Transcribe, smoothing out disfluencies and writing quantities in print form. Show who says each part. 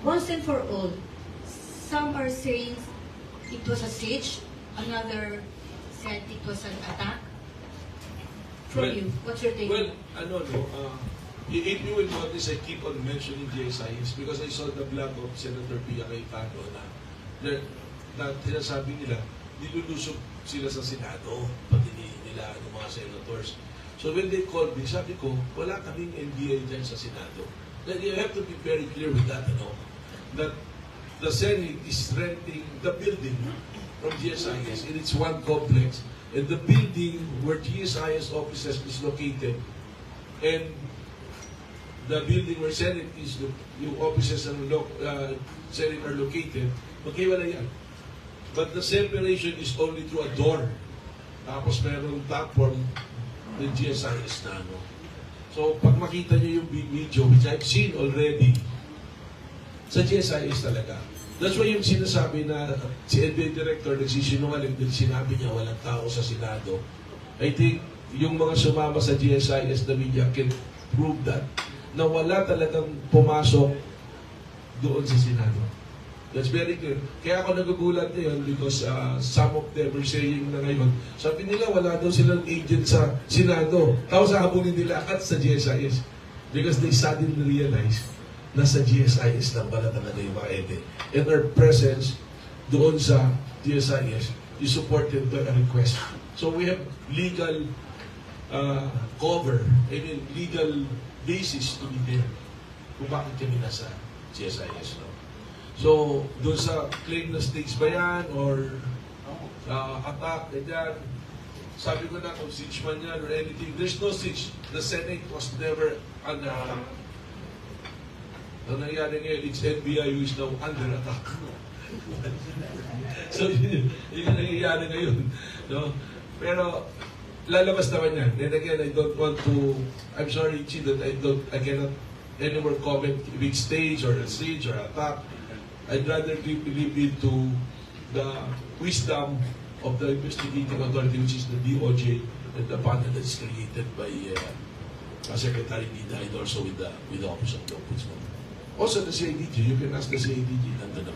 Speaker 1: once and for all, some are saying it was a siege, another said it was an attack. From you, what's your take?
Speaker 2: Well, if you will notice, I keep on mentioning GSIS because I saw the blog of Senator Pia Cayetano na sinasabi nila, nilulusog sila sa Senado, pati nila ng mga senators. So when they called me, sabi ko, wala kaming NBI dyan sa Senado. Then you have to be very clear with that, that the Senate is renting the building from GSIS, and it's one complex, and the building where GSIS offices is located, and the building where Senate is, yung offices ng Senate are located, magkaiwala yan. But the separation is only through a door. Tapos merong platform ng GSIS na So, pag makita niyo yung video, which I've seen already, sa GSIS talaga. That's why yung sinasabi na si NBI Director nagsisinungaling dahil sinabi niya walang tao sa Senado. I think yung mga sumama sa GSIS na media can prove that na wala talagang pumasok doon sa Senado. That's very clear. Kaya ako nagugulat ngayon because some of them were saying na ngayon, sabi nila wala daw silang agent sa Senado. Tapos habulin nila at sa GSIS because they suddenly realize na sa GSIS lang pala talaga yung mga ede. And our presence doon sa GSIS is supported by a request. So we have legal cover, legal basis to be there kung bakit kami nasa GSIS. So, doon sa claim na stakes ba yan or attack, ganyan, sabi ko na kung siege man yan or anything, there's no siege. The Senate was never under attack. Ang nangyari ngayon, it's NBI who is now under attack. So, yun yung nangyayari ngayon. No? Pero, lalabas naman yan. And again, I don't want to, I'm sorry, Chi, that I cannot anymore comment which stage or a siege or attack. I'd rather leave it to the wisdom of the investigating authority, which is the DOJ, and the panel that's created by Secretary Nida and also with the Office of the Ombudsman. Also the CIDG, you can ask the CIDG, nandun